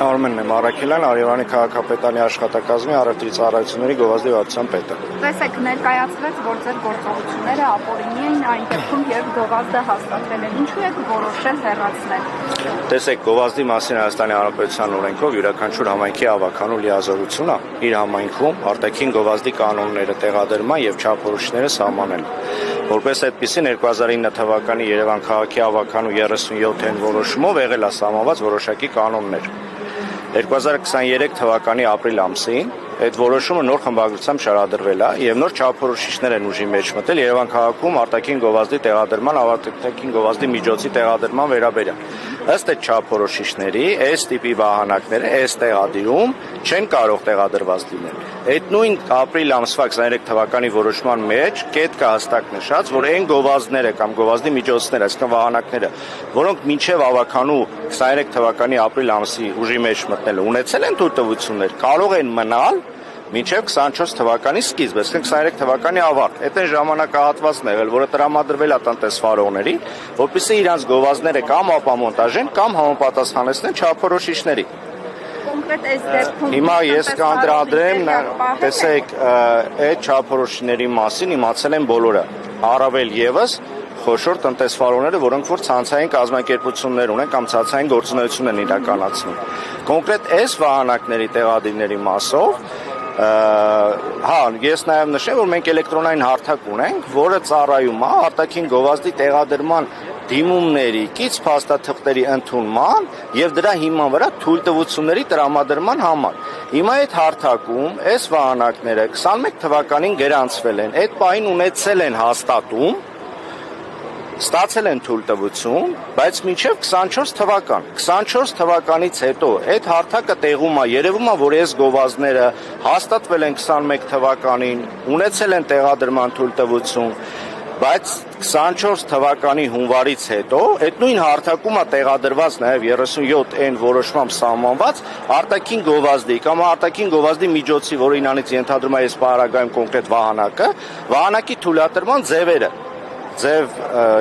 Արմենն եմ Արաքելյան, Արևանի քաղաքապետարանի աշխատակազմի առևտրի ծառայությունների գովազդի վարչության պետը։ Տեսեք, ներկայացվեց, որ ձեր գործողությունները ապօրինի էին այն դեպքում, երբ գովազդը հաստատվել է։ Ինչու եք որոշել հեռացնել։ Տեսեք, գովազդի մասին Հայաստանի Հանրապետության օրենքով յուրաքանչյուր համայնքի ավականու լիազորությունն է իր համայնքում արտաքին գովազդի կանոնները տեղադրման եւ չափորոշիչները սահմանել։ Որպես այդպիսին 2009 թվականի Երևան քաղաքի ավականու 37-ին որոշումով եղել է սահմանված որոշակի կանոններ։ 2023 թվականի ապրիլ ամսին այդ որոշումը նոր խմբագրությամբ շարադրվել է եւ նոր չափորոշիչներ են ուժի մեջ մտել Երևան քաղաքում արտաքին գովազդի տեղադրման, արտաքին գովազդի միջոցի տեղադրման վերաբերյալ։ Ըստ այդ չափորոշիչների, այս տիպի վահանակները այս տեղադիրում չեն կարող տեղադրված լինել։ Այդ նույն ապրիլ ամսվա 23 թվականի որոշման մեջ կետ կա հստակ նշած, որ այն գովազդները կամ գովազդի միջոցները, այսինքն վահանակները, որոնք մինչև ավականու 23 թվականի ապրիլ ամսի ուժի մեջ մտնելը ունեցել են թույլտվություններ, կարող են մնալ մինչև 24 թվականի սկիզբ, այսինքն 23 թվականի ավարտ։ Այդ այն ժամանակահատվածն է եղել, որը տրամադրվել է տնտեսվարողների, որպեսզի իրանց գովազդները կամ ապամոնտաժեն, կամ համապատասխանեցնեն չափորոշիչների։ Կոնկրետ այս դեպքում Հիմա ես կանդրադրեմ, տեսեք, այդ չափորոշիչների մասին իմացել են բոլորը, առավել եւս խոշոր տնտեսվարողները, որոնք որ ցանցային կազմակերպություններ ունեն կամ ցանցային գործունեություն են իրականացնում։ Կոնկրետ այս վահանակների տեղադրների մասով ես նաև նշեմ, որ մենք էլեկտրոնային հարթակ ունենք, որը ծառայում է արտաքին գովազդի տեղադրման դիմումների, կից փաստաթղթերի ընդունման եւ դրա հիման վրա թույլտվությունների տրամադրման համար։ Հիմա այդ հարթակում այս վահանակները 21 թվականին գրանցվել են, այդ պահին ունեցել են հաստատում, ստացել են թույլտվություն, բայց մինչև 24 թվական։ 24 թվականից հետո այդ հարթակը տեղում է, երևում է, որ այս գովազդները հաստատվել են 21 թվականին, ունեցել են տեղադրման թույլտվություն, բայց 24 թվականի հունվարից հետո այդ նույն հարթակում է տեղադրված նաև 37N որոշմամբ սահմանված արտաքին գովազդի կամ արտաքին գովազդի միջոցի, որը ինանից ենթադրում է այս պարագայում կոնկրետ վահանակի թույլատրման ձևերը։ Ձև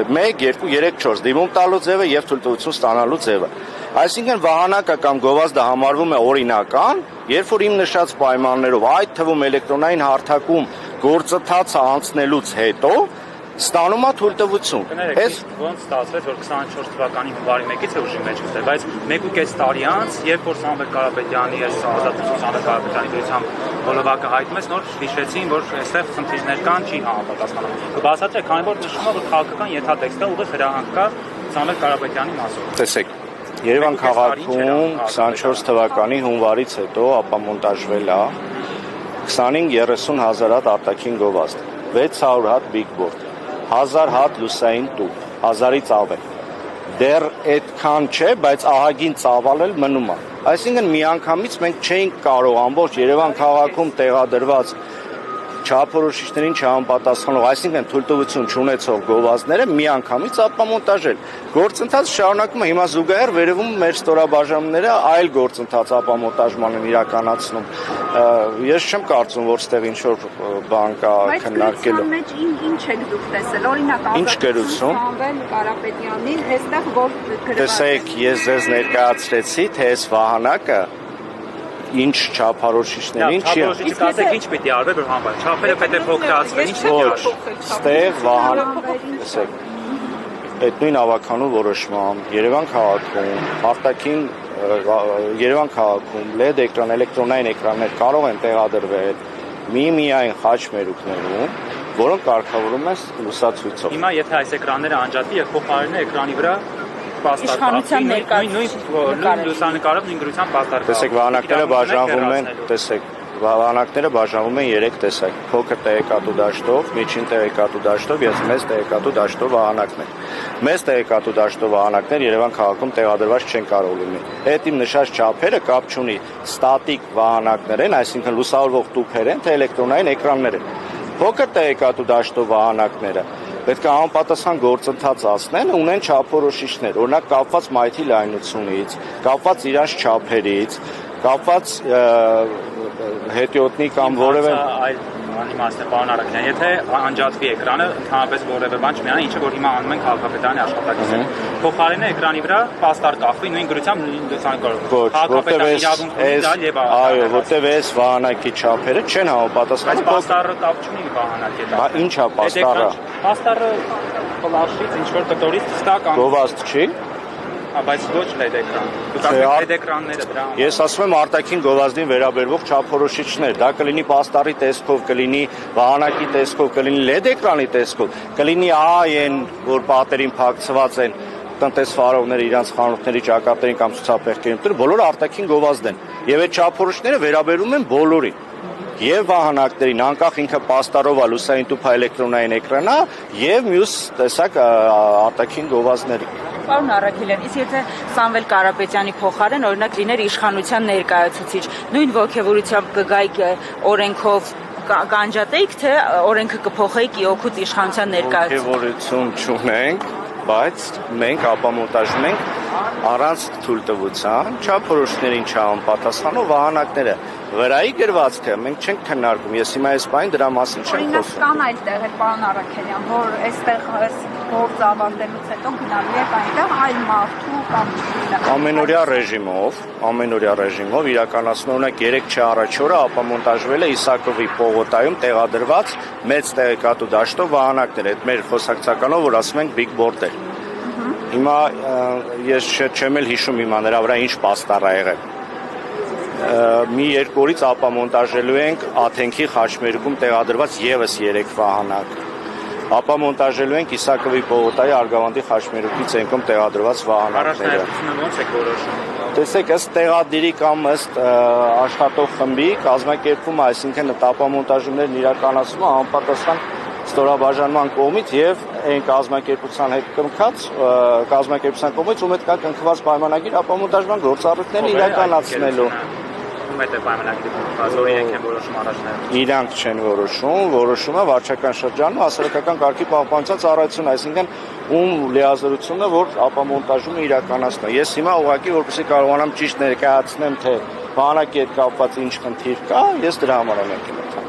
1, 2, 3, 4 դիմում տալու ձևը եւ թույլտվություն ստանալու ձևը։ Այսինքն վահանակը կամ գովազդը համարվում է օրինական, երբ որ իմ նշած պայմաններով, այդ թվում էլեկտրոնային հարթակում գործընթացը անցնելուց հետո ստանում է թույլտվություն։ Այս ոնց ստացվեց, որ 24 թվականի հունվարի 1-ից է ուժի մեջ մտել, բայց 1.5 տարի անց, երբ որ Սամվել Կարապետյանի այս ազատություն Սամվել Կարապետյանի դրությամբ հոլովակը հայտնվեց, նոր հիշեցին, որ այստեղ խնդիրներ կան, չի համապատասխանում։ Կբացատրեք, քանի որ նշվում է, որ քաղաքական ենթատեքստը ուղիղ հրահանգ կա Սամվել Կարապետյանի մասով։ Տեսեք, Երևան քաղաքում 24 թվականի հունվարից հետո ապամոնտաժվել է 25-30 հազար հատ արտաքին գովազդ, 600 հատ բիգբորդ, 1000 հատ լուսային տուփ, 1000-ից ավել։ Դեռ այդքան չէ, բայց ահագին ծավալ մնում է։ Այսինքն միանգամից մենք չէինք կարող ամբողջ Երևան քաղաքում տեղադրված չափորոշիչներին չհամապատասխանող, այսինքն թույլտվություն չունեցող գովազդները միանգամից ապամոնտաժել։ Գործընթաց շարունակում է, հիմա զուգահեռ վերևում մեր ստորաբաժանումները այլ գործընթաց ապամոնտաժման են իրականացնում։ Ես չեմ կարծում, որ ստեղ ինչ-որ բան կա քննարկելու։ Բայց մեջ ինչ եք դուք տեսել, օրինակ Սամվել Կարապետյանի, այստեղ որ գրված։ Տեսեք, ես ձեզ ներկայացրեցի, թե այս վահանակը ինչ չափորոշիչներին չի։ Չափորոշիչը կասեք ինչ պետք է արվի, որ համբար։ Չափերը պետք է փոքրացվեն, ինչ պետք է արվի։ Ստեղ վահանակ, տեսեք, այդ նույն ավականու որոշմամբ Երևան քաղաքում արտաքին Երևան քաղաքում LED էկրան, էլեկտրոնային էկրաններ կարող են տեղադրվել միայն խաչմերուկներում, որոնք կարգավորում են լուսացույցով։ Հիմա եթե այս էկրանները անջատվի եւ փոխարինեն էկրանի վրա իշխանության նույն լուսանկարով նույն գրությամբ պաստարկվի։ Տեսեք, վահանակները բաժանվում են, տեսեք, վահանակները բաժանվում են 3 տեսակ՝ փոքր տեղեկատու դաշտով, միջին տեղեկատու դաշտով եւ մեծ տեղեկատու դաշտով վահանակներ։ Մեծ տեղեկատու դաշտով վահանակներ Երևան քաղաքում տեղադրված չեն կարող լինել։ Այդ իմ նշած չափերը կապ չունի ստատիկ վահանակներ են, այսինքն լուսավորվող տուփեր են, թե էլեկտրոնային էկրաններ են։ Փոքր տեղեկատու դաշտով վահանակները պետք է համապատասխան գործընթաց անցնեն, ունեն չափորոշիչներ, օրինակ կապված մայթի լայնությունից, կապված իրանց չափերից, կապված հետիոտնի կամ որևէ այլ անիմաստ է պարոն Արաքելյան, եթե անջատվի էկրանը, ընդհանրապես որևէ բան չմիանա, ինչը որ հիմա անում են քաղաքապետարանի աշխատակիցները։ Փոխարենը էկրանի վրա պաստար կախվի, նույն գրությամբ նույն քաղաքապետարանի իրավունքն դալ եւ այո, որտեվ այս վահանակի չափերը չեն համապատասխանում։ Պաստարը կապ չունի վահանակի հետ։ Ինչա պաստարը։ Պաստարը ֆլաշից ինչ որ կտորից ստա կամ Գովազդ չի։ բայց ոչ LED էկրան։ Դուք ասում եք LED էկրանները դրա։ Ես ասում եմ արտաքին գովազդին վերաբերող չափորոշիչներ, դա կլինի պաստարի տեսքով, կլինի վահանակի տեսքով, կլինի LED էկրանի տեսքով, կլինի այն, որ պատերին փակցված են տնտեսվարողները իրանց խանութների ճակատներին կամ ցուցափեղկերին, բոլորը արտաքին գովազդ են։ Եվ այդ չափորոշիչները վերաբերում են բոլորին։ Եվ վահանակներին, անկախ ինքը պաստարով է, լուսային տուփ էլեկտրոնային էկրանա, եւ մյուս տեսակ արտաքին գովազդների։ Պարոն Արաքելյան, իսկ եթե Սամվել Կարապետյանի փոխարեն օրինակ լիներ իշխանության ներկայացուցիչ, նույն ողջավորությամբ կգայիք օրենքով կանջատեիք, թե օրենքը կփոխեիք իօգուտ իշխանության ներկայացուցիչ։ Ողջավորություն չունենք, բայց մենք ապամոնտաժում ենք առանց թույլտվության, չափորոշիչներին չհամապատասխանող վահանակները։ Վրայի գրվածքը մենք չենք քննարկում։ Ես հիմա այս բանը դրա մասին չեմ Օրինակ խոսում։ կան այլտեղ պարոն Արաքելյան, որ այստեղ գործ ավարտելուց հետո գնալու եք այնտեղ այլ մարդու կամ ամենօրյա ռեժիմով իրականացնում օրինակ 3 առաջ օրը ապամոնտաժվել է Իսակովի պողոտայում տեղադրված մեծ տեղեկատու դաշտով վահանակներ։ Այդ մեր խոսակցականով որ ասում ենք big board-եր։ Հիմա ես չեմ էլ հիշում հիմա նրա վրա ինչ պաստառ ա եղել։ Մի երկու օրից ապամոնտաժելու ենք Աթենքի խաչմերուկում տեղադրված եւս 3 վահանակ։ Ապամոնտաժելու ենք Իսակովի պողոտայի Արգավանդի խաչմերուկի ցենքում տեղադրված վահանակները։ Առաջնահերթությունը ո՞նց է որոշում։ Տեսեք, ըստ տեղադիրի կամ ըստ աշխատող խմբի կազմակերպումը, այսինքն ապամոնտաժումներն իրականացումը համապատասխան ստորաբաժանման կողմից եւ այն կազմակերպության հետ կնքած կազմակերպության կողմից ում հետ կա կնքված պայմանագիր ապամոնտաժման գործառույթներն իրականացնելու։ Ում հետ է պայմանագիրը կնքված, օրինակ են որոշում առաջնահերթ։ Իրանք չեն որոշում, որոշումը վարչական շրջանում հասարակական կարգի պահպանության ծառայությունն, այսինքն ում լիազորությունն է, որ ապամոնտաժումը իրականացնում է։ Ես հիմա ուղղակի որպեսզի կարողանամ ճիշտ ներկայացնեմ, թե բանակի հետ կապված ինչ խնդիր կա, ես դրա համար եմ եկել։